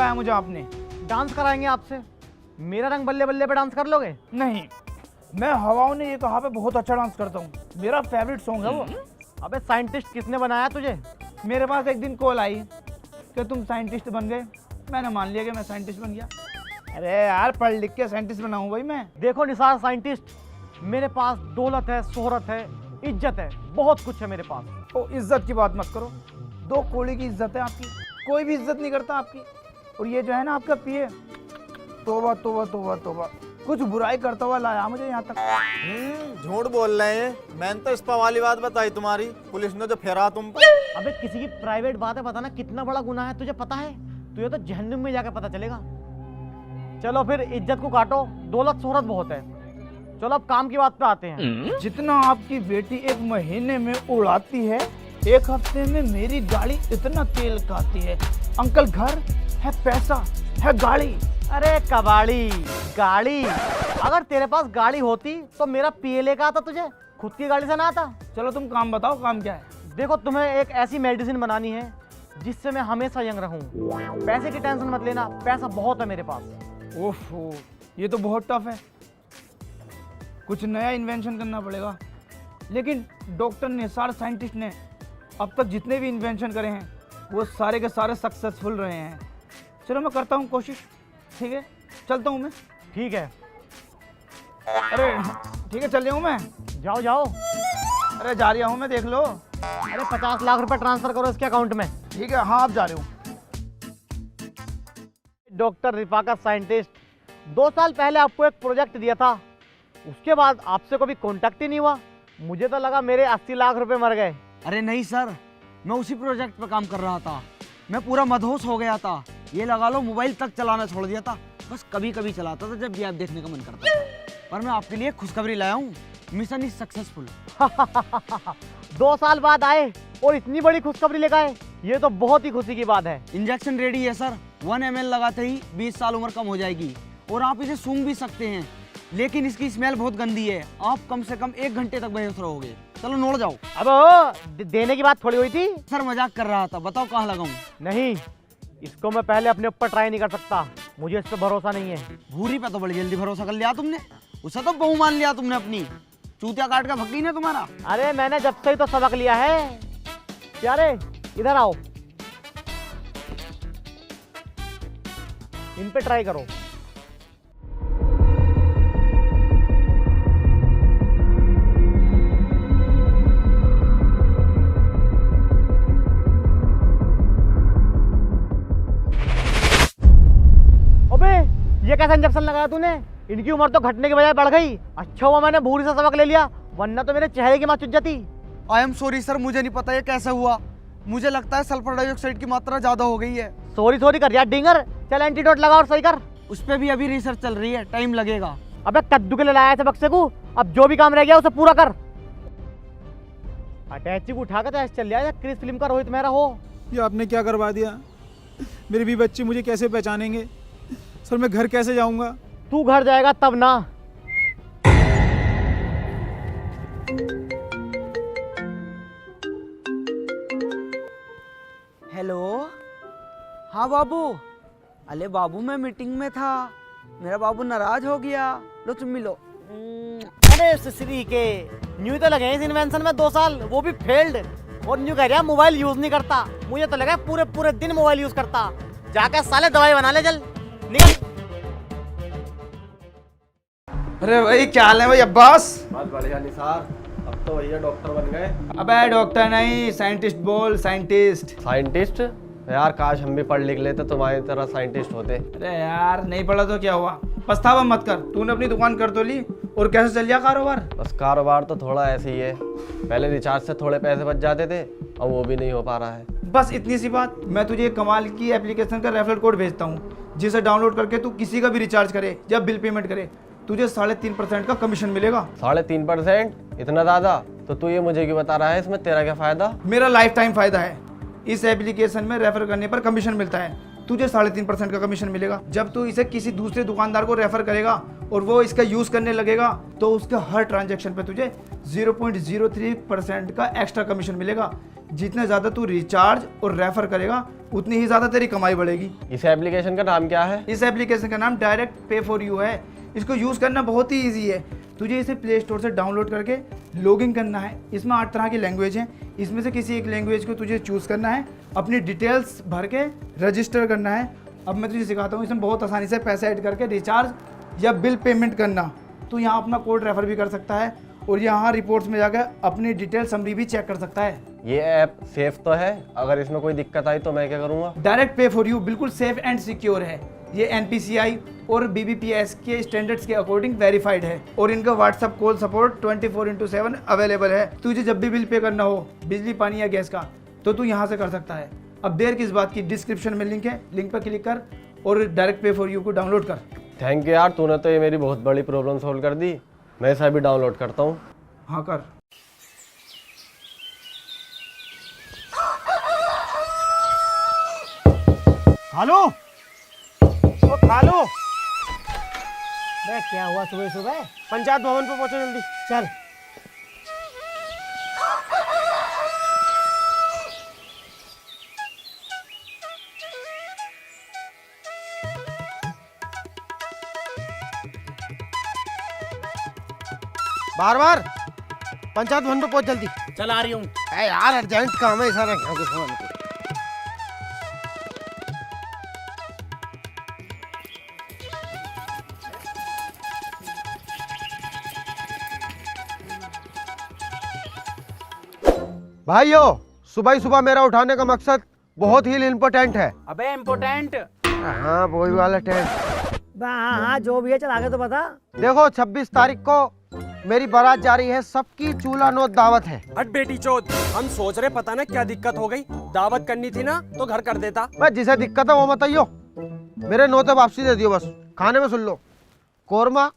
बुलाया मुझे आपने? डांस कराएंगे आपसे। मेरा रंग बल्ले बल्ले पे डांस कर लोगे? नहीं, मैं हवाओं ने ये कहा पे बहुत अच्छा डांस करता हूँ, मेरा फेवरेट सॉन्ग है वो। अबे साइंटिस्ट किसने बनाया तुझे? मेरे पास एक दिन कॉल आई कि तुम साइंटिस्ट बन गए। मैंने मान लिया कि मैं साइंटिस्ट बन गया। अरे यार, पढ़ लिख के साइंटिस्ट बना हूँ भाई मैं। देखो निसार साइंटिस्ट, मेरे पास दौलत है, शोहरत है, इज्जत है, बहुत कुछ है मेरे पास। ओ, इज्जत की बात मत करो। 2 कौड़ी की इज्जत है आपकी, कोई भी इज्जत नहीं करता आपकी। और ये जो है ना आपका पीए, तोबा तोबा तोबा तोबा, कुछ बुराई करता हुआ लाया मुझे यहाँ तक। झूठ बोल रहे हैं। मैंने तो इस पर वाली बात बताई तुम्हारी, पुलिस ने जो फेरा तुम पर। अबे किसी की प्राइवेट बात है, बताना कितना बड़ा गुनाह है, तुझे पता है? तुझे तो जहन्नुम में जाकर पता चलेगा। चलो फिर इज्जत को काटो, दौलत शोहरत बहुत है। चलो अब काम की बात पे आते हैं। जितना आपकी बेटी एक महीने में उड़ाती है, 1 हफ्ते में मेरी गाड़ी इतना तेल खाती है। अंकल, घर है, पैसा है, गाड़ी। अरे कबाड़ी गाड़ी, अगर तेरे पास गाड़ी होती तो मेरा पीए लेकर आता, तुझे खुद की गाड़ी से ना आता। चलो तुम काम बताओ, काम क्या है? देखो, तुम्हें एक ऐसी मेडिसिन बनानी है जिससे मैं हमेशा यंग रहूं। पैसे की टेंशन मत लेना, पैसा बहुत है मेरे पास। ओफो, ये तो बहुत टफ है। कुछ नया इन्वेंशन करना पड़ेगा। लेकिन डॉक्टर ने, सारे साइंटिस्ट ने अब तक जितने भी इन्वेंशन करे हैं वो सारे के सारे सक्सेसफुल रहे हैं। चलो मैं करता हूँ कोशिश, ठीक है? चलता हूँ मैं। ठीक है, अरे ठीक है, चल रहा हूँ मैं। जाओ जाओ। अरे जा रहा हूँ मैं, देख लो। अरे 50 लाख रुपए ट्रांसफर करो इसके अकाउंट में। ठीक है, हाँ आप जा रहे हो। डॉक्टर रिफाका साइंटिस्ट, 2 साल पहले आपको एक प्रोजेक्ट दिया था, उसके बाद आपसे कभी कांटेक्ट ही नहीं हुआ। मुझे तो लगा मेरे 80 लाख रुपए मर गए। अरे नहीं सर, मैं उसी प्रोजेक्ट पर काम कर रहा था। मैं पूरा मदहोश हो गया था। ये लगा लो, मोबाइल तक चलाना छोड़ दिया था। बस कभी कभी चलाता था जब भी आप देखने का मन करता था। पर मैं आपके लिए खुशखबरी लाया हूँ, मिशन इज सक्सेसफुल। 2 साल बाद आए और इतनी बड़ी खुशखबरी लेकर आए, ये तो बहुत ही खुशी की बात है। इंजेक्शन रेडी है सर। 1 ml लगाते ही 20 साल उम्र कम हो जाएगी। और आप इसे सूंघ भी सकते हैं, लेकिन इसकी स्मेल बहुत गंदी है। आप कम से कम 1 घंटे तक बेहोश रहोगे। चलो नोड़ जाओ। अब देने की बात थोड़ी हुई थी। सर मजाक कर रहा था, बताओ कहाँ लगाऊं? नहीं, इसको मैं पहले अपने ऊपर ट्राई नहीं कर सकता, मुझे इस पर भरोसा नहीं है। भूरी पे तो बड़ी जल्दी भरोसा कर लिया तुमने। उसे तो बहू मान लिया तुमने अपनी। चूतिया काट का भक्की ने तुम्हारा। अरे मैंने जब से ही तो सबक लिया है। प्यारे इधर आओ, इन पे ट्राई करो। अबे ये कैसा इंजेक्शन लगाया तूने? इनकी उम्र तो घटने की बजाय बढ़ गई। अच्छा हुआ मैंने भूरी से सबक ले लिया, वरना तो मेरे चेहरे की मां चुज जाती। आई एम सॉरी सर, मुझे नहीं पता ये कैसे हुआ। मुझे लगता है सल्फर डाइऑक्साइड की मात्रा ज्यादा हो गई है। सॉरी सॉरी कर यार डिंगर, चल एंटीडोट लगा और सही कर। उस पे भी अभी रिसर्च चल रही है, टाइम लगेगा। अबे कद्दू के लिए लाया था बक्से को, अब जो भी काम रह गया उसे पूरा कर। अटैची को उठा कर चल जाए, क्रिस फिल्म का रोहित मेहरा हो। ये आपने क्या करवा दिया? मेरे भी बच्चे मुझे कैसे पहचानेंगे? सर मैं घर कैसे जाऊंगा? तू घर जाएगा तब ना। हेलो, हाँ बाबू। अरे बाबू मैं मीटिंग में था, मेरा बाबू नाराज हो गया। लो तुम मिलो। अरे ससुरी के, न्यू तो लगे इस इन्वेंशन में 2 साल, वो भी फेल्ड। और न्यू कह रहा मोबाइल यूज नहीं करता। मुझे तो लगा पूरे पूरे दिन मोबाइल यूज करता। जाकर साले दवाई बना ले, चल निकल। अरे भाई क्या हाल है भाई अब्बास? बहुत बढ़िया निसार, अब तो भैया डॉक्टर बन गए। अबे डॉक्टर नहीं, साइंटिस्ट बोल, साइंटिस्ट। साइंटिस्ट? यार काश हम भी पढ़ लिख लेते, तुम्हारी तरह साइंटिस्ट होते। अरे यार नहीं पढ़ा तो क्या हुआ, पछतावा मत कर। तूने अपनी दुकान कर तो ली, और कैसे चल गया कारोबार? बस कारोबार तो थोड़ा ऐसे ही है, पहले रिचार्ज से थोड़े पैसे बच जाते थे, अब वो भी नहीं हो पा रहा है। बस इतनी सी बात। मैं तुझे एक कमाल की एप्लीकेशन का रेफरल कोड भेजता हूँ, जिसे डाउनलोड करके तू किसी का भी रिचार्ज करे या बिल पेमेंट करे, तुझे 3.5% का कमीशन मिलेगा। 3.5%? इतना ज्यादा? तो तू ये मुझे क्यों बता रहा है, इसमें तेरा क्या फायदा? मेरा लाइफ टाइम फायदा है। इस एप्लीकेशन में रेफर करने पर कमीशन मिलता है, तुझे 3.5% का कमीशन मिलेगा। जब तू इसे किसी दूसरे दुकानदार को रेफर करेगा और वो इसका यूज करने लगेगा, तो उसके हर ट्रांजैक्शन पे तुझे 0.03% का एक्स्ट्रा कमीशन मिलेगा। जितने ज़्यादा तू रिचार्ज और रेफर करेगा उतनी ही ज़्यादा तेरी कमाई बढ़ेगी। इस एप्लीकेशन का नाम क्या है? इस एप्लीकेशन का नाम डायरेक्ट पे फॉर यू है। इसको यूज़ करना बहुत ही ईजी है। तुझे इसे प्ले स्टोर से डाउनलोड करके लॉगिन करना है। इसमें 8 तरह की लैंग्वेज हैं, इसमें से किसी एक लैंग्वेज को तुझे चूज़ करना है, अपनी डिटेल्स भर के रजिस्टर करना है। अब मैं तुझे सिखाता हूँ, इसमें बहुत आसानी से पैसे ऐड करके रिचार्ज या बिल पेमेंट करना। तो यहाँ अपना कोड रेफर भी कर सकता है और यहाँ रिपोर्ट्स में जाकर अपनी डिटेल समरी भी चेक कर सकता है। ये ऐप सेफ तो है? अगर इसमें कोई दिक्कत आई तो मैं क्या करूँगा? डायरेक्ट पे फॉर यू बिल्कुल सेफ एंड सिक्योर है। ये NPCI और BBPS के स्टैंडर्ड्स के अकॉर्डिंग वेरीफाइड है और इनका व्हाट्सएप कॉल सपोर्ट 24/7 अवेलेबल है। तुझे जब भी बिल पे करना हो, बिजली, पानी या गैस का, तो तू यहाँ से कर सकता है। अब देर किस बात की, डिस्क्रिप्शन में लिंक है, लिंक पर क्लिक कर और डायरेक्ट पे फॉर यू को डाउनलोड कर। थैंक यू यार, तूने तो ये मेरी बहुत बड़ी प्रॉब्लम सोल्व कर दी। मैं इसे अभी डाउनलोड करता हूँ। हाँ कर। खालो ओ खालो। बे क्या हुआ सुबह सुबह? पंचायत भवन पे पहुंचो जल्दी। चल। बार बार पंचायत भवन पे पहुंच जल्दी। चल आ रही हूँ। यार अर्जेंट काम है सारा। क्या कुछ हो भाइयों, सुबह ही सुबह मेरा उठाने का मकसद बहुत ही इम्पोर्टेंट है। अबे इम्पोर्टेंट। हाँ वही वाला टेंट। हाँ हाँ जो भी है, चल आगे तो बता। देखो 26 तारीख को मेरी बारात जा रही है, सबकी चूल्हा नोत दावत है। हट बेटी चोद, हम सोच रहे पता ना क्या दिक्कत हो गई। दावत करनी थी ना तो घर कर देता। मैं जिसे दिक्कत है वो बताइयो, मेरे नोते वापसी दे दियो बस। खाने में सुन लो, कोरमा,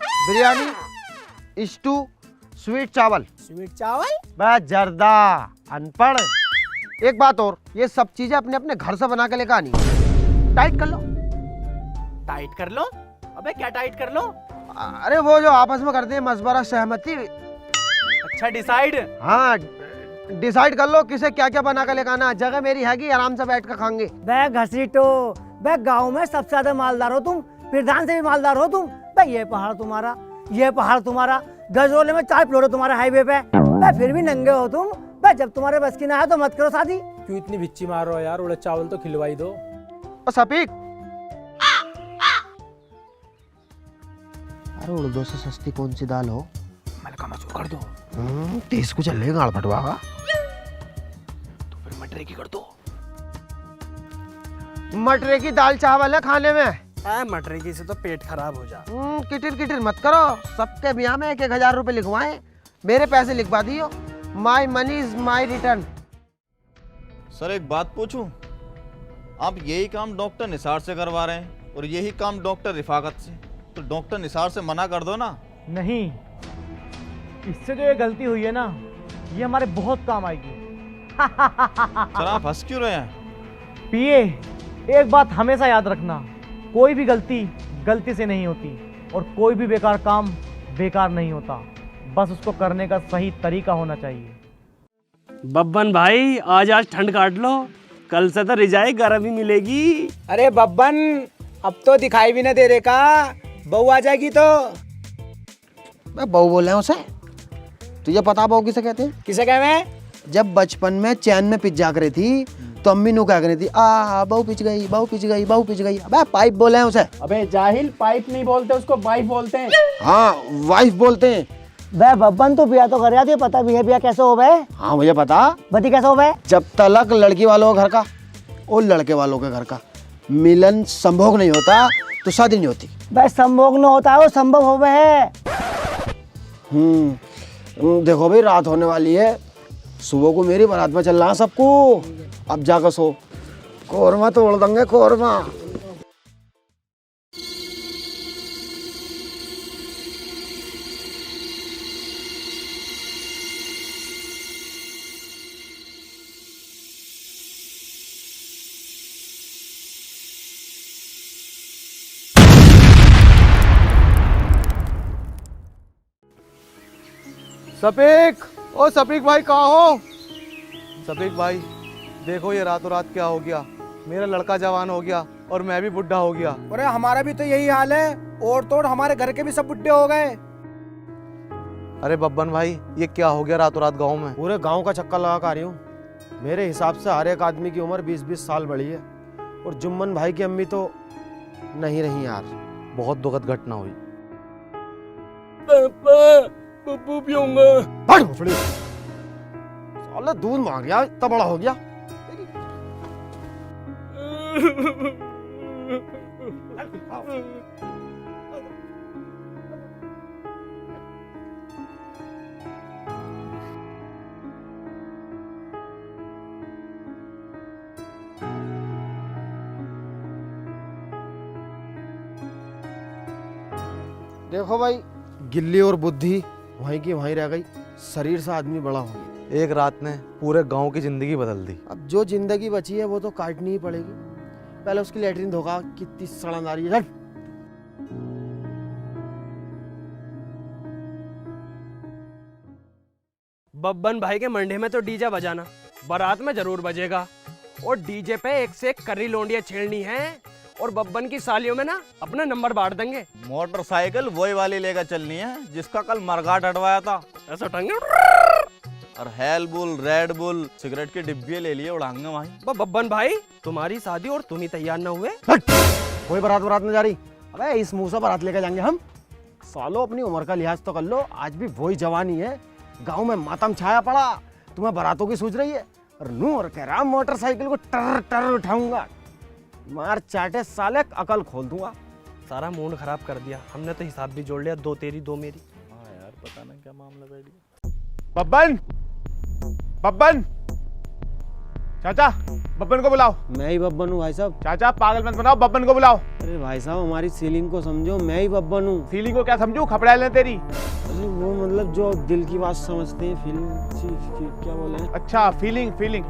बिरयानी, स्टू, स्वीट चावल। स्वीट चावल? बस जर्दा अनपढ़। एक बात और, ये सब चीजें अपने अपने घर से बना के लेकर आनी। टाइट कर लो। टाइट कर लो? अबे क्या टाइट कर लो? अरे वो जो आपस में करते हैं मशवरा, सहमति। अच्छा डिसाइड। हाँ डिसाइड कर लो किसे क्या क्या बना के लेकर आना। जगह मेरी हैगी, आराम से बैठ कर खाएंगे। बे घसीटो, बे गांव में सबसे ज्यादा मालदार हो तुम, प्रधान से भी मालदार हो तुम। बे ये पहाड़ तुम्हारा, ये पहाड़ तुम्हारा, गजरोले में 4 फ्लोर है तुम्हारे हाईवे पे। बे फिर भी नंगे हो तुम। बे जब तुम्हारे बस की ना है तो मत करो शादी। क्यों इतनी बिच्ची मार रहे हो यार? उड़द चावल तो खिलवाई दो। और सपीक, अरे उड़दों से सस्ती कौन सी दाल हो? मलका मसूर कर दो, तेज को चल गाड़ फटवागा। तो फिर मटरे की कर दो। मटरे की दाल चावल है खाने में। मटरे की से तो पेट खराब हो जा। किटिर किटिर मत करो। सबके ब्याह में 1,000 रुपए लिखवाए, मेरे पैसे लिखवा दियो। My money is my return. Sir एक बात पूछूं? आप यही काम डॉक्टर निसार से करवा रहे हैं और यही काम डॉक्टर रिफाकत से, तो डॉक्टर निसार से मना कर दो ना। नहीं, इससे जो ये गलती हुई है ना, ये हमारे बहुत काम आएगी। सर आप हंस क्यों रहे हैं? पिए, एक बात हमेशा याद रखना, कोई भी गलती गलती से नहीं होती और कोई भी बेकार काम बेकार नहीं होता। बस उसको करने का सही तरीका होना चाहिए। बब्बन भाई आज ठंड काट लो, कल से तो रिजाई गर्म ही मिलेगी। अरे बब्बन, अब तो दिखाई भी न दे रे का, बहू आ जाएगी तो। मैं बहू बोल रहे हैं उसे। तुझे पता बहू किसे कहते हैं? किसे कह मैं? जब बचपन में चैन में पिच जाग रही थी तो अम्मी नु क्या करी थी, आ बहू पिच गई, बहू पिच गई, बहू पिच गई। अबे पाइप बोले हैं उसे। अबे जाहिल, पाइप नहीं बोलते उसको, वाइफ बोलते हैं। हाँ वाइफ बोलते हैं। बे बब्बन तो बिया तो कर रहा थी, पता भी है बिया कैसे हो बे? हाँ मुझे पता। बती कैसे हो बे? जब तलक लड़की वालों के घर का और लड़के वालों के घर का मिलन संभोग नहीं होता तो शादी नहीं होती। बे संभोग न होता है, वो संभव हो बे है। देखो भाई रात होने वाली है, सुबह को मेरी बारात में चलना है सबको। अब जाकर सो, कोरमा तोड़ देंगे कोरमा। सपीक, ओ सपीक भाई कहाँ हो? सफीक भाई, देखो ये रातों रात क्या हो गया। मेरा लड़का जवान हो गया और मैं भी बुढ़ा हो गया। अरे हमारा भी तो यही हाल है, और तोड़ हमारे घर के भी सब बुढ़े हो गए। अरे बब्बन भाई, ये क्या हो गया रातों रात गांव में? पूरे गांव का चक्कर लगा कर रही हूँ। मेरे हिसाब से हर एक आदमी की उम्र 20-20 साल बढ़ी है, और जुम्मन भाई की अम्मी तो नहीं रही यार। बहुत दुखद घटना हुई। पप्पू पीऊंगा। साले दूध मांग गया, इतना बड़ा हो गया। देखो भाई, गिल्ली और बुद्धि वहीं की वहीं रह गई, शरीर से आदमी बड़ा हो गया। एक रात ने पूरे गांव की जिंदगी बदल दी। अब जो जिंदगी बची है वो तो काटनी ही पड़ेगी। पहले उसकी लेटरिन धोखा, कितनी सड़न आ रही है। बब्बन भाई के मंडे में तो डीजे बजाना, बारात में जरूर बजेगा। और डीजे पे एक से एक कर्री लोंडियां छेड़नी है, और बब्बन की सालियों में ना अपना नंबर बांट देंगे। मोटरसाइकिल वही वाली लेकर चलनी है जिसका कल मरघाट हटवाया था। ऐसा टंगे और hello bull, red bull, cigarette के डिब्बे ले लिए, उड़ाएंगे वहीं। बब्बन भाई, तुम्हारी शादी और तुम ही तैयार न हुए। कोई बारात में जा रही? अबे इस मुंह से बारात लेकर जाएंगे हम? सालो अपनी उम्र का लिहाज तो कर लो, आज भी वही जवानी है। गांव में मातम छाया पड़ा, तुम्हें बारातों की सूझ रही है। और नूर कह रहा मोटरसाइकिल को टर टर उठाऊंगा, मार चाटे साले, अकल खोल दूंगा। सारा मूड खराब कर दिया हमने तो। हिसाब भी जोड़ लिया, 2 तेरी 2 मेरी। हाँ यार, पता नहीं क्या मामला बैठ गया। बब्बन, बब्बन, चाचा बब्बन को बुलाओ। मैं ही बब्बन हूँ भाई साहब। चाचा पागल मत बनाओ, बब्बन को बुलाओ। अरे भाई साहब, हमारी सीलिंग को समझो, मैं ही बब्बन हूँ। सीलिंग को क्या समझू, खपड़ा ले तेरी। अरे वो मतलब जो दिल की बात समझते हैं, फीलिंग क्या बोले। अच्छा, फीलिंग फीलिंग।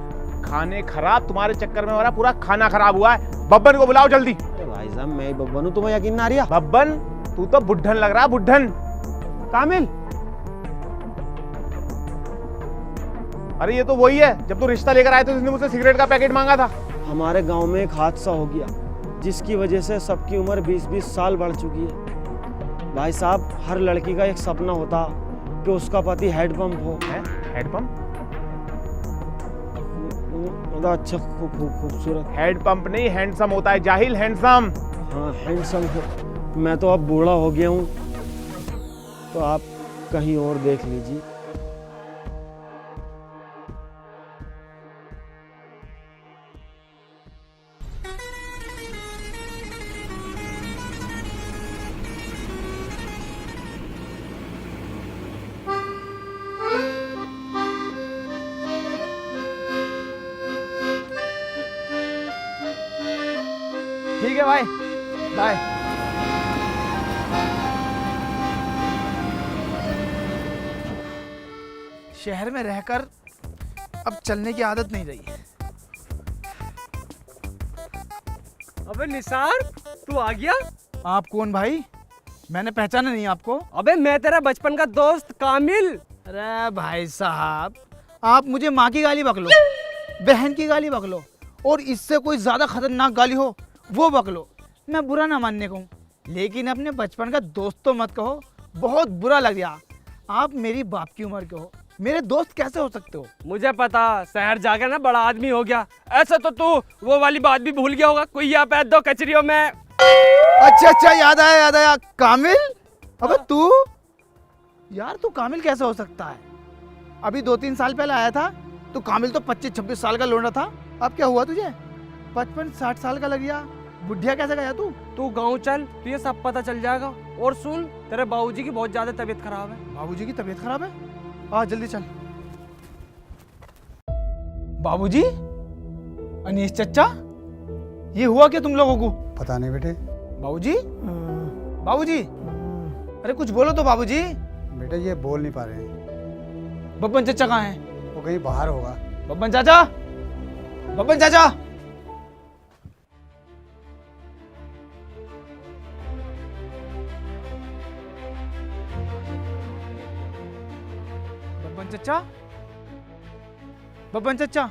खाने खराब तुम्हारे चक्कर में हो रहा, पूरा खाना खराब हुआ है। बब्बन को बुलाओ जल्दी। अरे भाई साहब, मैं ही बब्बन हूँ, तुम्हें यकीन ना आ रहा? बब्बन, तू तो बुढ़न लग रहा, बुढ़न। कामिल, अरे ये तो वही है, जब तू रिश्ता लेकर आए तो जिसने मुझसे सिगरेट का पैकेट मांगा था। हमारे गांव में एक हादसा हो गया, जिसकी वजह से सबकी उम्र 20-20 साल बढ़ चुकी है। भाई साहब, हर लड़की का एक सपना होता कि उसका पति हेडपंप हो। हेडपंप? अच्छा, खूबसूरत। हेडपंप नहीं, हैंडसम होता है जाहिल, हैंडसम। हाँ, हैंडसम हो। मैं तो अब बूढ़ा हो गया हूँ, तो आप कहीं और देख लीजिए। ठीक है भाई, बाय। शहर में रहकर अब चलने की आदत नहीं रही है। अबे निसार, तू आ गया? आप कौन भाई? मैंने पहचाना नहीं आपको। अबे मैं तेरा बचपन का दोस्त कामिल। अरे भाई साहब, आप मुझे माँ की गाली बक लो, बहन की गाली बक लो, और इससे कोई ज्यादा खतरनाक गाली हो वो बक लो, मैं बुरा ना मानने को हूँ, लेकिन अपने बचपन का दोस्त तो मत कहो, बहुत बुरा लग गया। आप मेरी बाप की उम्र के हो, मेरे दोस्त कैसे हो सकते हो? मुझे पता, शहर जाकर ना बड़ा आदमी हो गया। ऐसा तो तू वो वाली बात भी भूल गया होगा, कोई यहाँ पे 2 कचरियों में। अच्छा, याद आया, कामिल। अबे तू यार, तू कामिल कैसे हो सकता है? अभी 2-3 साल पहले आया था तो कामिल तो 25-26 साल का लौंडा था। अब क्या हुआ तुझे? 55-60 साल का लग गया। बुढ़िया कैसे गया तू? तू गाँव चल, तुझे सब पता चल जाएगा। और सुन, तेरे बाबूजी की बहुत ज्यादा तबीयत खराब है। बाबूजी की तबीयत खराब है? आ जल्दी चल। बाबूजी, अनीश चचा, ये हुआ क्या तुम लोगों को? पता नहीं बेटे। बाबूजी, बाबूजी, अरे कुछ बोलो तो बाबूजी। बेटे ये बोल नहीं पा रहे हैं। बब्बन चचा कहाँ हैं? वो कहीं बाहर होगा। बब्बन चाचा, बब्बन चाचा। बब्बन चचा, बब्बन चचा,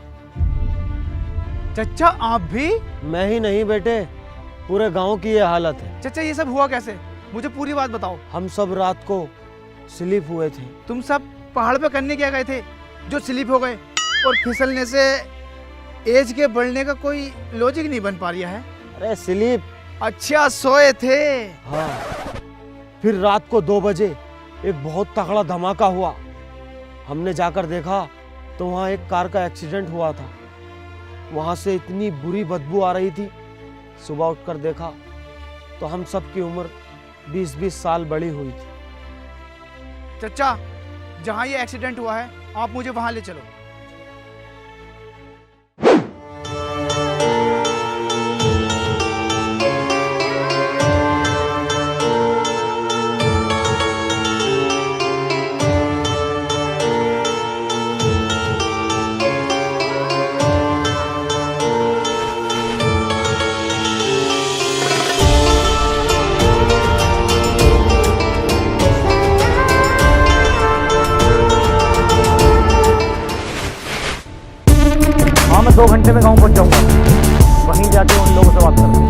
चचा आप भी? मैं ही नहीं बेटे, पूरे गांव की ये हालत है। चचा ये सब हुआ कैसे? मुझे पूरी बात बताओ। हम सब रात को स्लिप हुए थे। तुम सब पहाड़ पे करने क्या गए थे जो स्लिप हो गए? और फिसलने से एज के बढ़ने का कोई लॉजिक नहीं बन पा रहा है। अरे स्लिप। अच्छा सोए थे। हाँ, फिर रात को 2 बजे एक बहुत तगड़ा धमाका हुआ। हमने जाकर देखा तो वहाँ एक कार का एक्सीडेंट हुआ था। वहाँ से इतनी बुरी बदबू आ रही थी। सुबह उठकर देखा तो हम सब की उम्र 20-20 साल बड़ी हुई थी। चचा जहाँ ये एक्सीडेंट हुआ है आप मुझे वहाँ ले चलो। हाँ मैं 2 घंटे में गाँव पहुँच जाऊँगा। वहीं जाके उन लोगों से बात करूँगा।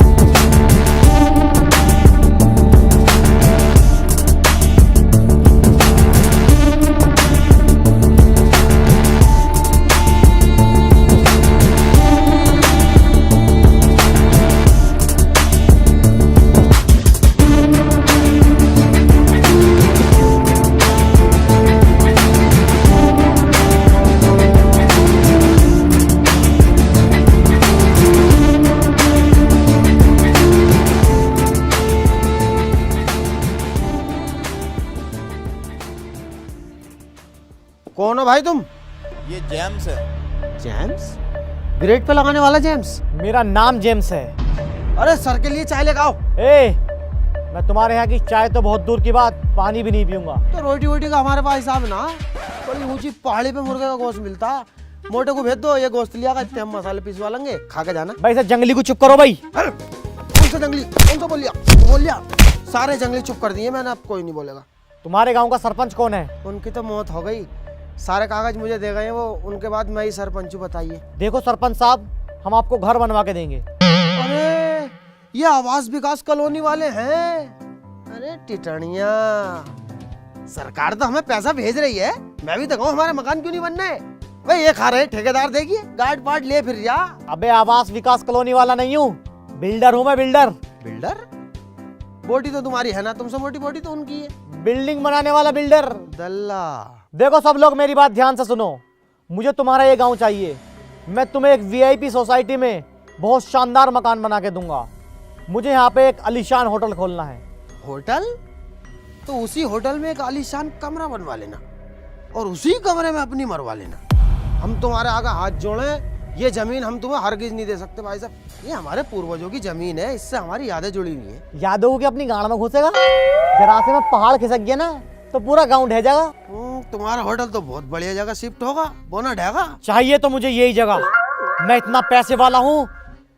कौन हो भाई तुम? ये जेम्स है। जेम्स? ग्रेड पे लगाने वाला जेम्स? मेरा नाम जेम्स है। अरे सर के लिए चाय लेकर आओ। मैं तुम्हारे यहाँ की चाय तो बहुत दूर की बात, पानी भी नहीं पीऊंगा। तो रोटी वोटी का हमारे पास हिसाब ना। बड़ी ऊंची पहाड़ी पे मुर्गे का गोश्त मिलता। मोटे को भेज दो, ये गोश्त लिया इतने हम मसाले पिसवा लेंगे, खा के जाना। भाई सर जंगली को चुप करो भाई। कौन सा जंगली? कौन सा बोल लिया? सारे जंगली चुप कर दिए मैंने, अब कोई नहीं बोलेगा। तुम्हारे गांव का सरपंच कौन है? उनकी तो मौत हो गई, सारे कागज मुझे दे गए वो। उनके बाद मैं ही सरपंच हूँ, बताइए। देखो सरपंच साहब, हम आपको घर बनवा के देंगे। अरे ये आवास विकास कॉलोनी वाले हैं। अरे टिटणिया, सरकार तो हमें पैसा भेज रही है, मैं भी तो कहूँ हमारे मकान क्यों नहीं बनने? भाई ये खा रहे ठेकेदार, देखिए गार्ड पार्ट ले फिर जा। अबे आवास विकास कॉलोनी वाला नहीं हूँ, बिल्डर हूँ मैं, बिल्डर। बिल्डर? बोटी तो तुम्हारी है ना, तुमसे मोटी बोटी तो उनकी है। बिल्डिंग बनाने वाला बिल्डर। दल्ला। देखो सब लोग मेरी बात ध्यान से सुनो, मुझे तुम्हारा ये गांव चाहिए। मैं तुम्हें एक वीआईपी सोसाइटी में बहुत शानदार मकान बना के दूंगा। मुझे यहाँ पे एक आलीशान होटल खोलना है। होटल? तो उसी होटल में एक आलीशान कमरा बनवा लेना और उसी कमरे में अपनी मरवा लेना। हम तुम्हारे आगे हाथ जोड़े, ये जमीन हम तुम्हें हरगिज नहीं दे सकते भाई साहब। ये हमारे पूर्वजों की जमीन है, इससे हमारी यादें जुड़ी हुई है। यादव की अपनी गाड़ में घुसेगा, जरा से मैं पहाड़ खिसक गया ना तो पूरा गांव ढह जाएगा। तुम्हारा होटल तो बहुत बढ़िया जगह शिफ्ट होगा, बोना ढहेगा। चाहिए तो मुझे यही जगह, मैं इतना पैसे वाला हूँ,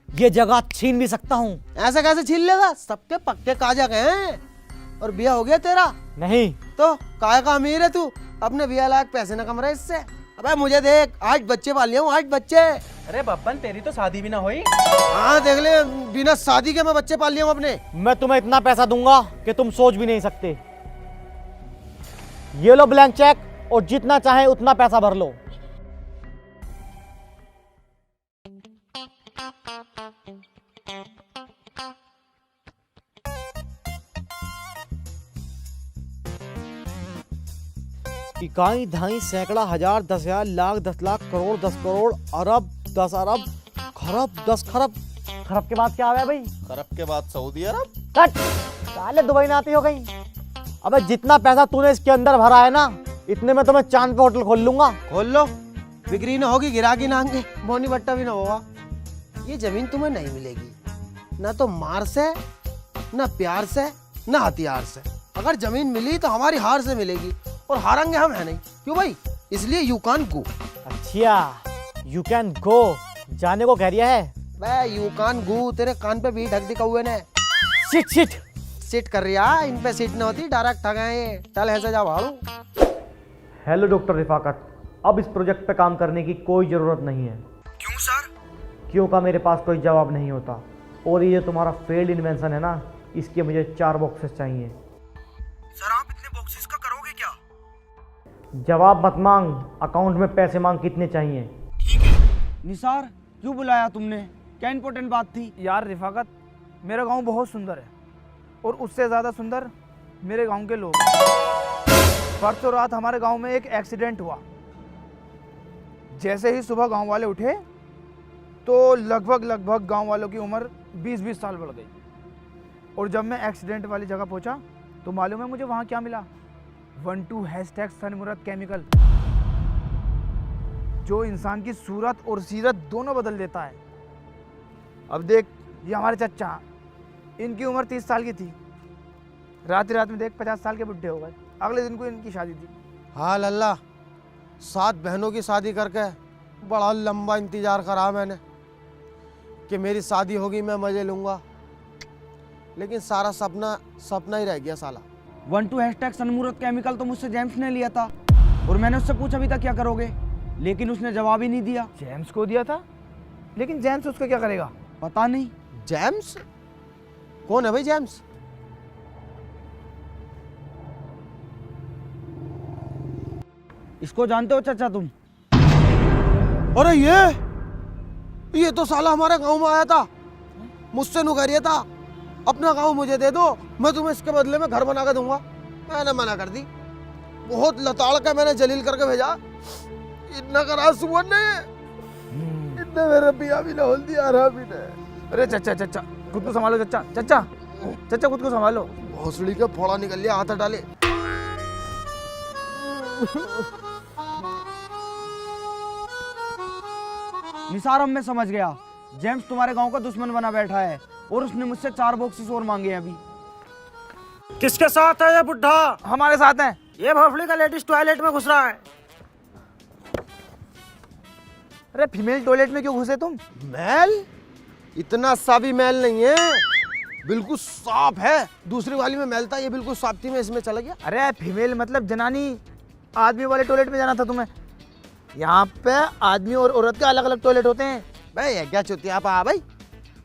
ये जगह छीन भी सकता हूँ। ऐसा कैसे छीन लेगा? सबके पक्के काजा गए हैं। और बिया हो गया तेरा? नहीं। तो काय का अमीर है तू, अपने बिया लायक पैसे न कम रहे इससे। अबे मुझे देख, 8 बच्चे पाल लिया हूँ, 8 बच्चे। अरे बब्बन तेरी तो शादी भी ना हुई। हाँ देख ले, बिना शादी के मैं बच्चे पाल लिया हूँ अपने। मैं तुम्हें इतना पैसा दूंगा कि तुम सोच भी नहीं सकते। ये लो ब्लैंक चेक और जितना चाहे उतना पैसा भर लो। इकाई, ढाई, सैकड़ा, हजार, 10,000, लाख, 10 लाख, करोड़, 10 करोड़, अरब, 10 अरब, खरब, 10 खरब। खरब के बाद क्या आ गया भाई? खरब के बाद सऊदी अरब। कट साले, दुबई ना आती हो गई। अबे जितना पैसा तूने इसके अंदर भरा है ना, इतने में तो मैं चांद पे होटल खोल लूंगा। खोल लो, बिक्री ना होगी, गिराकी ना आएंगे, बोनी बट्टा भी ना होगा। ये जमीन तुम्हें नहीं मिलेगी, ना तो मार से, ना प्यार से, ना हथियार से। अगर जमीन मिली तो हमारी हार से मिलेगी, और हारेंगे हम है नहीं। क्यों भाई? इसलिए यू कैन गो। अच्छा, यू कैन गो, जाने को कह रिया है? बे यू कैन गो, तेरे कान पे भी ढक दिखा हुए ने। सिट सिट सिट कर रही है, इन पे सीट न होती, डायरेक्ट ठग है ये। चल ऐसे जा भाड़ू। हेलो डॉक्टर रिफाकत, अब इस प्रोजेक्ट पे काम करने की कोई ज़रूरत नहीं है। क्यों सर? क्यों का मेरे पास कोई जवाब नहीं होता। और ये जो तुम्हारा फेल्ड इन्वेंशन है ना, इसके मुझे 4 बॉक्सेस चाहिए। सर आप इतने बॉक्सेस का करोगे क्या? जवाब मत मांग, अकाउंट में पैसे मांग, कितने चाहिए। निसार क्यों बुलाया तुमने? क्या इंपॉर्टेंट बात थी? यार रिफाकत, मेरा गांव बहुत सुंदर है और उससे ज़्यादा सुंदर मेरे गांव के लोग। परसों रात हमारे गांव में एक एक्सीडेंट हुआ। जैसे ही सुबह गांव वाले उठे तो लगभग गांव वालों की उम्र 20-20 साल बढ़ गई। और जब मैं एक्सीडेंट वाली जगह पहुंचा तो मालूम है मुझे वहां क्या मिला? 12 सनमुराद केमिकल, जो इंसान की सूरत और सीरत दोनों बदल देता है। अब देख, ये हमारे चचा, इनकी उम्र 30 साल की थी, रात में देख 50 साल के बुढ़े हो गए। अगले दिन को इनकी शादी थी। हाँ लल्ला, 7 बहनों की शादी करके बड़ा लंबा इंतजार करा मैंने कि मेरी शादी होगी, मैं मजे लूँगा, लेकिन सारा सपना ही रह गया साला। 12 सनमुराद केमिकल तो मुझसे जेम्स ने लिया था और मैंने उससे पूछा भी था क्या करोगे, लेकिन उसने जवाब ही नहीं दिया। जेम्स को दिया था, लेकिन जेम्स उसका क्या करेगा? पता नहीं। जेम्स? कौन है भाई जेम्स? इसको जानते हो चाचा तुम? अरे ये तो साला हमारे गांव में आया था, मुझसे नु कह रहा था अपना गांव मुझे दे दो, मैं तुम्हें इसके बदले में घर बना के दूंगा। मैंने मना कर दी। बहुत लताड़ का मैंने जलील करके भेजा। इतना करा सुमन ने, इतने मेरे पिया भी ना दिया रहा भी ने। अरे चचा खुद को संभालो। चचा खुद को संभालो। भोसड़ी के फोड़ा निकल लिया, हाथ डाले। निसार अब मैं समझ गया, जेम्स तुम्हारे गांव का दुश्मन बना बैठा है और उसने मुझसे 4 बॉक्सेस और मांगे हैं अभी। किसके साथ है ये बुढ़ा? हमारे साथ हैं। ये भोसड़ी का लेडीज टॉयलेट में घुस रहा है। अरे फीमेल टॉयलेट में क्यों घुसे तुम? मैल? इतना सा भी मैल नहीं है, बिल्कुल साफ है। दूसरी वाली में मैल था, ये बिल्कुल साफ थी, मैं इसमें चला गया। अरे फीमेल मतलब जनानी, आदमी वाले टॉयलेट में जाना था तुम्हें। यहाँ पे आदमी और औरत के अलग अलग टॉयलेट होते हैं। भाई ये क्या चुतिया पा भाई,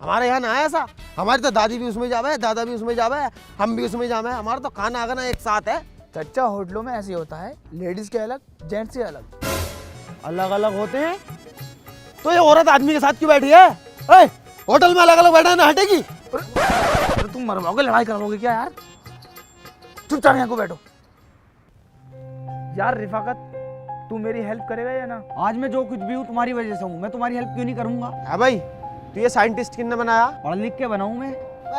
हमारे यहाँ ना है ऐसा। हमारी तो दादी भी उसमें जावे, दादा भी उसमें जावे, हम भी उसमें जावे। हमारा तो खाना आगना एक साथ है। चच्चा होटलों में ऐसे होता है, लेडीज के अलग, जेंट्स के अलग। अलग अलग होते हैं तो ये औरत आदमी के साथ क्यों बैठी है? होटल में अलग अलग बैठा है ना, हटेगी? अरे तुम मरवाओगे, लड़ाई करवाओगे क्या यार? चुपचाप यहाँ को बैठो। यार रिफाकत, तू मेरी हेल्प करेगा या ना? आज मैं जो कुछ भी हूँ तुम्हारी वजह से हूँ, मैं तुम्हारी हेल्प क्यों नहीं करूंगा? हाँ भाई, तो ये साइंटिस्ट किसने बनाया? पढ़ लिख के बनाऊं मैं?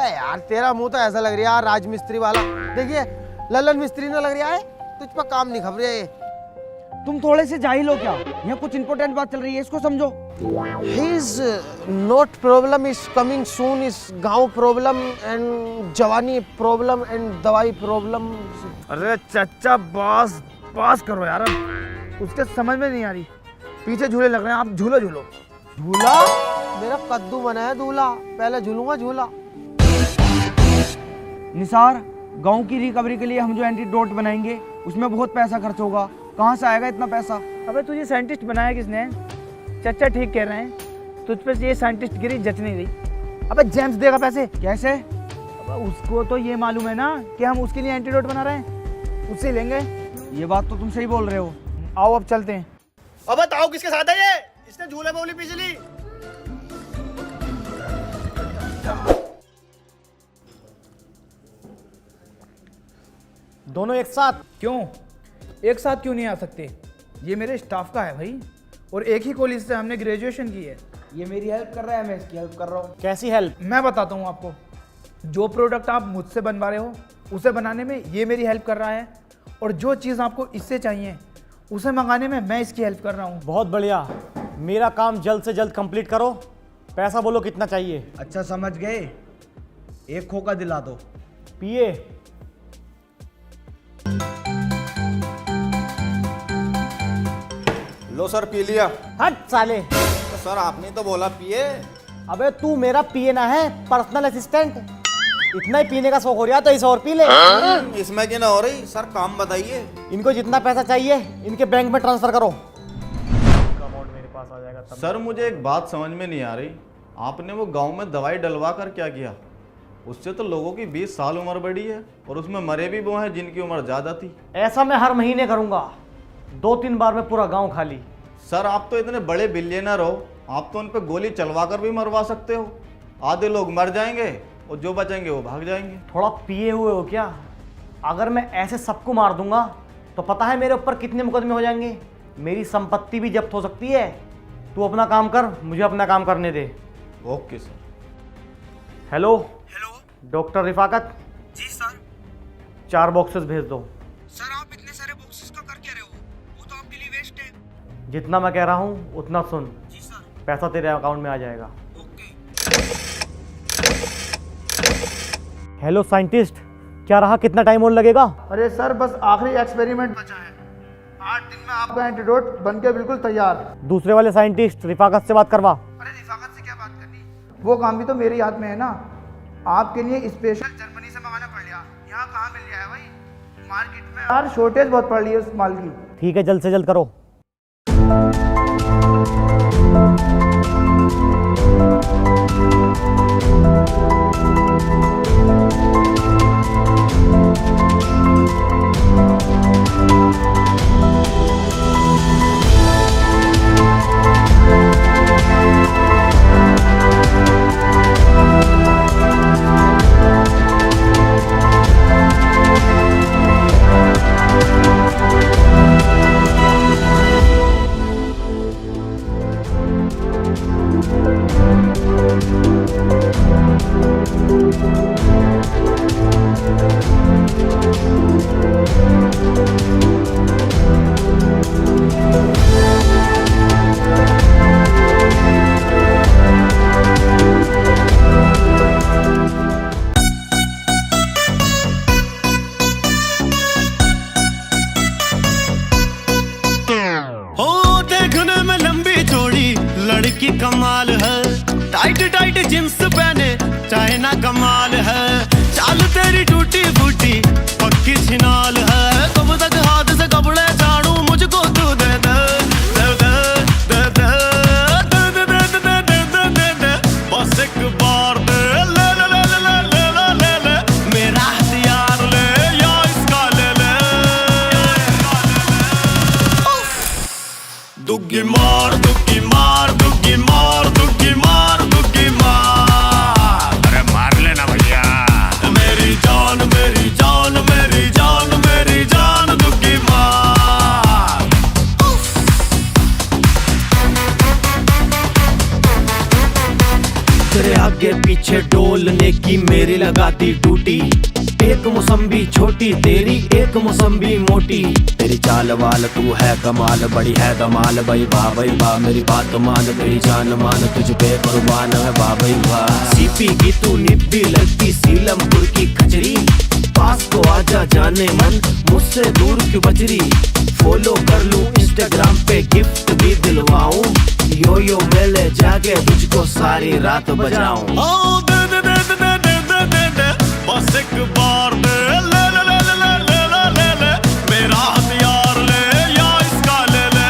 यार तेरा मुंह तो ऐसा लग रहा है राज मिस्त्री वाला। देखिए लल्लन मिस्त्री ना लग रहा है, तुझ पर काम नहीं खबर है। तुम थोड़े से जाहिल हो क्या? यहाँ कुछ इंपॉर्टेंट बात चल रही है, इसको समझो। His not problem is coming soon is गांव प्रॉब्लम एंड जवानी प्रॉब्लम एंड दवाई प्रॉब्लम। अरे चच्चा पास करो यार, अब उसके समझ में नहीं आ रही। पीछे झूले लग रहे हैं, आप झूलो। झूला? मेरा कद्दू बना है दूल्हा, पहले झूलूंगा झूला। निसार, गांव की रिकवरी के लिए हम जो एंटीडोट बनाएंगे उसमें बहुत पैसा खर्च होगा। कहाँ से आएगा इतना पैसा? अबे तुझे साइंटिस्ट बनाया किसने? चच्चा ठीक कह रहे हैं, तुझ पे ये साइंटिस्ट गिरी जच नहीं रही। अबे जेम्स देगा पैसे कैसे? अबे उसको तो ये मालूम है ना कि हम उसके लिए एंटीडोट बना रहे हैं, उससे लेंगे। ये बात तो तुम सही बोल रहे हो। आओ अब चलते हैं। अब बताओ किसके साथ है ये? इसने झूले बोली पिछली। दोनों एक साथ? क्यों एक साथ क्यों नहीं आ सकते? ये मेरे स्टाफ का है भाई, और एक ही कॉलेज से हमने ग्रेजुएशन की है। ये मेरी हेल्प कर रहा है, मैं इसकी हेल्प कर रहा हूँ। कैसी हेल्प? मैं बताता हूँ आपको। जो प्रोडक्ट आप मुझसे बनवा रहे हो उसे बनाने में ये मेरी हेल्प कर रहा है, और जो चीज़ आपको इससे चाहिए उसे मंगाने में मैं इसकी हेल्प कर रहा हूँ। बहुत बढ़िया, मेरा काम जल्द से जल्द कंप्लीट करो। पैसा बोलो कितना चाहिए? अच्छा समझ गए, एक खोखा दिला दो। पिए? लो सर, पी लिया। हट साले। तो सर आपने तो बोला पिए। अबे तू मेरा पिए ना है, पर्सनल असिस्टेंट। इतना ही पीने का शौक हो रहा तो इसे और पी ले। इसमें क्या ना हो रही? सर काम बताइए। इनको जितना पैसा चाहिए इनके बैंक में ट्रांसफर करो। पास आ जाएगा तब। सर मुझे एक बात समझ में नहीं आ रही, आपने वो गांव में दवाई डलवा कर क्या किया? उससे तो लोगों की 20 साल उम्र बढ़ी है और उसमें मरे भी वो हैं जिनकी उम्र ज़्यादा थी। ऐसा मैं हर महीने करूंगा, 2-3 बार में पूरा गांव खाली। सर आप तो इतने बड़े बिलियनर हो, आप तो उन पर गोली चलवा कर भी मरवा सकते हो। आधे लोग मर जाएंगे और जो बचेंगे वो भाग जाएंगे। थोड़ा पिए हुए हो क्या? अगर मैं ऐसे सबको मार दूंगा तो पता है मेरे ऊपर कितने मुकदमे हो जाएंगे, मेरी संपत्ति भी जब्त हो सकती है। तू अपना काम कर, मुझे अपना काम करने दे। Okay sir. Hello hello doctor Rifaqat, जी सर। 4 बॉक्सेस भेज दो। सर आप इतने सारे बॉक्सेस का कर क्या रहे हो? वो तो आपके लिए वेस्ट है। जितना मैं कह रहा हूँ उतना सुन। जी सर। पैसा तेरे अकाउंट में आ जाएगा। ओके। हेलो साइंटिस्ट, क्या रहा, कितना टाइम और लगेगा? अरे सर बस आखिरी एक्सपेरिमेंट बचा है, 8 दिन में आपका एंटीडोट बनके बिल्कुल तैयार। दूसरे वाले साइंटिस्ट रिफाकत से बात करवा। अरे रिफाकत से क्या बात करनी, वो काम भी तो मेरे हाथ में है ना। आपके लिए स्पेशल जर्मनी से मंगाना पड़ गया, यहाँ कहाँ मिल जाए भाई, मार्केट में यार शॉर्टेज बहुत पड़ रही है उस माल की। ठीक है, जल्द से जल्द करो। लड़की कमाल है, टाइट टाइट जींस पहने चाइना कमाल है, चाल तेरी टूटी फूटी पक्की छिनाल है, कब तक हाथ से कपड़े झाड़ू मुझको तू दे दे दे दे दे दे दे दे दे दे दे दे दे बस एक बार दे ले ले ले ले ले ले ले ले मेरा हथियार ले या इसका ले ले दुग्गी मार दुग्गी मार दुग्गी मार दुग्गी मार दुग्गी मार। अरे मार लेना भैया। मेरी जान मेरी जान मेरी जान मेरी जान दुग्गी मार। तेरे आगे पीछे डोलने की मेरी लगाती टूटी, एक मौसम्बी छोटी तेरी एक मौसम्बी मोटी, तेरी चाल वाल तू है कमाल बड़ी है कमाल भाई वाह मेरी बात मान तेरी जान मान तुझ पे कुर्बान है वाह भाई वाह। सीपी की तू निब्बी लगती सीलमपुर की खचरी, पास को आजा जाने मन मुझसे दूर क्यों बचरी, फॉलो कर लूं इंस्टाग्राम पे गिफ्ट भी दिलवाऊं, यो यो मेले जाके तुझको सारी रात बजाऊं। ओ दे दे दे दे दे दे दे दे बस एक बार दे ले ले ले ले ले ले ले ले मेरा हथियार ले या इसका ले ले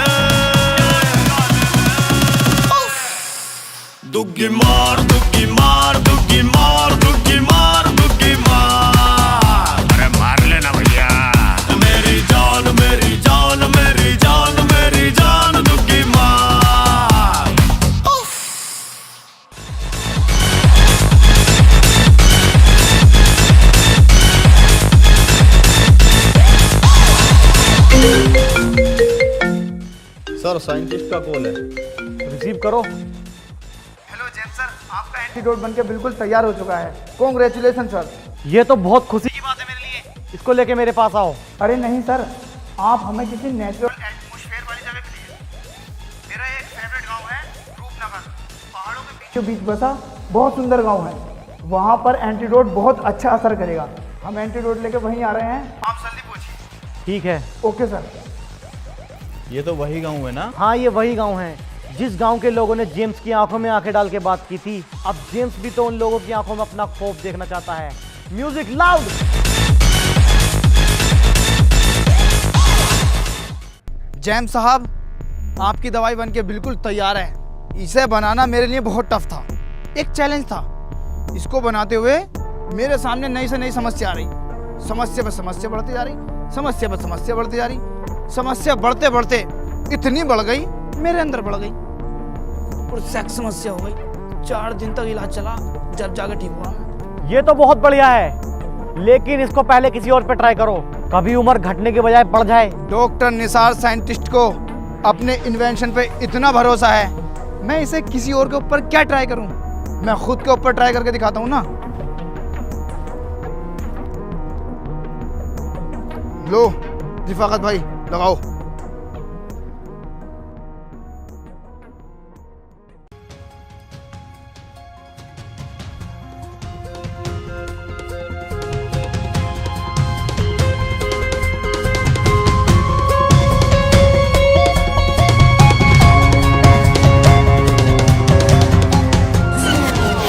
दुग्गी मार दुग्गी मार दुग्गी मार दुग्गी मार दुग्गी मार। अरे मार लेना भैया। मेरी जान मेरी जान मेरी जान मेरी जान दुग्गी मार। सर साइंटिस्ट का कॉल है। रिसीव करो। हेलो जेम्स सर, आपका एंटीडोट बनके बिल्कुल तैयार हो चुका है। Congratulation sir. ये तो बहुत खुशी की बात है मेरे लिए, इसको लेके मेरे पास आओ। अरे नहीं सर, आप हमें किसी नेचुरल एटमॉस्फेयर वाली जगह पे लिए। मेरा एक फेवरेट गांव है रूपनगर, पहाड़ों के बीचों बीच बसा बहुत सुंदर गांव है। वहाँ पर एंटीडोट बहुत अच्छा असर करेगा। हम एंटीडोट लेके वहीं आ रहे हैं, आप जल्दी पहुँचिए। ठीक है। Okay sir. ये तो वही गांव है ना? हाँ ये वही गांव है जिस गांव के लोगों ने जेम्स की आंखों में आंखें डाल के बात की थी। अब जेम्स भी तो उन लोगों की आंखों में अपना खौफ देखना चाहता है। Music loud. जेम्स साहब, आपकी दवाई बन के बिल्कुल तैयार है। इसे बनाना मेरे लिए बहुत टफ था, एक चैलेंज था। इसको बनाते हुए मेरे सामने नई से नई समस्या आ रही, समस्या पर समस्या बढ़ती जा रही, समस्या पर समस्या बढ़ती जा रही, समस्या बढ़ते बढ़ते इतनी बढ़ गई मेरे अंदर बढ़ गई और सेक्स समस्या हो गई। 4 दिन तक इलाज चला, जब जाकर ठीक हुआ। ये तो बहुत बढ़िया है, लेकिन इसको पहले किसी और पे ट्राई करो, कभी उम्र घटने के बजाय बढ़ जाए। डॉक्टर निसार साइंटिस्ट को अपने इन्वेंशन पे इतना भरोसा है, मैं इसे किसी और के ऊपर क्या ट्राई करूं? मैं खुद के ऊपर ट्राई करके दिखाता हूं ना। लो रिफाकत भाई, लगाओ।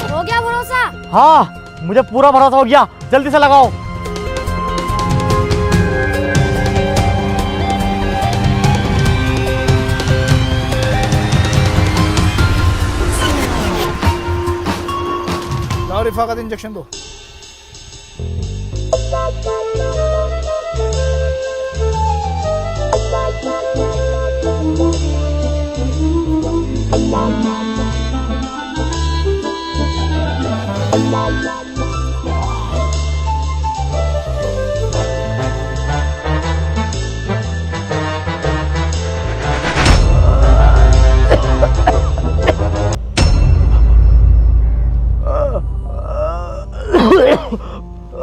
हो गया भरोसा? हाँ, मुझे पूरा भरोसा हो गया, जल्दी से लगाओ। लाओ रिफाकत, इंजेक्शन दो।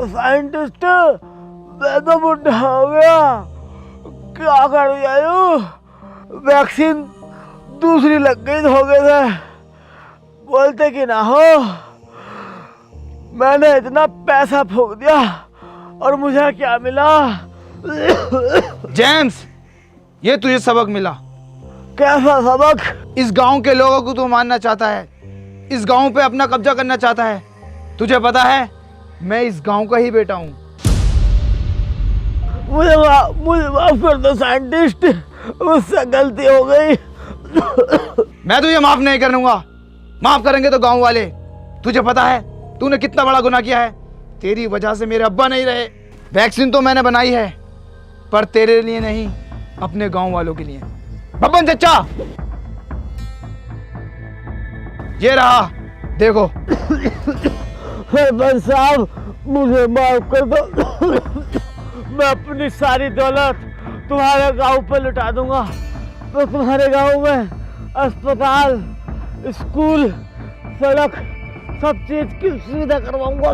साइंटिस्ट, मैं तो बुढ़ा हो गया, क्या करूं यार? वैक्सीन दूसरी लग गई हो गए थे, बोलते कि ना हो। मैंने इतना पैसा फूंक दिया और मुझे क्या मिला? जेम्स, ये तुझे सबक मिला। कैसा सबक? इस गांव के लोगों को तू मारना चाहता है, इस गांव पे अपना कब्जा करना चाहता है। तुझे पता है मैं इस गांव का ही बेटा हूँ। मुझे माफ कर दो साइंटिस्ट, मुझसे गलती हो गई। मैं तुझे माफ नहीं करूंगा, माफ करेंगे तो गांव वाले। तुझे पता है तूने कितना बड़ा गुनाह किया है? तेरी वजह से मेरे अब्बा नहीं रहे। वैक्सीन तो मैंने बनाई है, पर तेरे लिए नहीं, अपने गांव वालों के लिए। बब्बन चचा, ये रहा, देखो। सरपंच साहब, मुझे माफ कर दो। मैं अपनी सारी दौलत तुम्हारे गांव पे लुटा दूंगा। तो तुम्हारे गांव में अस्पताल, स्कूल, सड़क, सब चीज की सुविधा करवाऊंगा।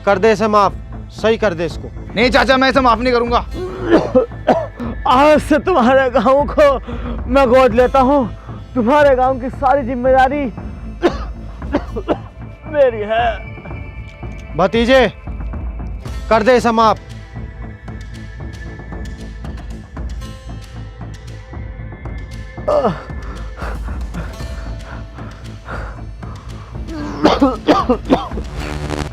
कर दे इसे माफ, सही कर दे इसको। नहीं चाचा, मैं इसे माफ नहीं करूंगा। आज से तुम्हारे गांव को मैं गोद लेता हूँ। तुम्हारे गांव की सारी जिम्मेदारी मेरी है। भतीजे, कर दे इसे माफ।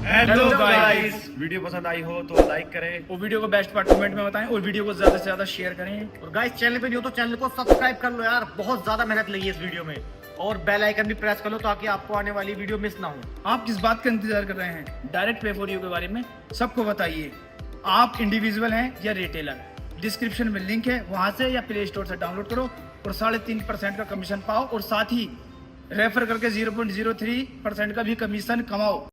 हेलो गाइस, वीडियो पसंद आई हो तो लाइक करें और वीडियो को बेस्ट पार्ट कमेंट में बताएं और वीडियो को ज्यादा से ज्यादा शेयर करें। और गाइस, चैनल पे नहीं हो तो चैनल को सब्सक्राइब कर लो यार, बहुत ज्यादा मेहनत लगी है इस वीडियो में। और बेल आइकन भी प्रेस कर लो ताकि आपको आने वाली वीडियो मिस ना हो। आप किस बात का इंतजार कर रहे हैं? डायरेक्ट पे फॉर यू के बारे में सबको बताइए। आप इंडिविजुअल हैं या रिटेलर? डिस्क्रिप्शन में लिंक है, वहां से या प्ले स्टोर से डाउनलोड करो और 3.5% का कमीशन पाओ और साथ ही रेफर करके 0.03% का भी कमीशन कमाओ।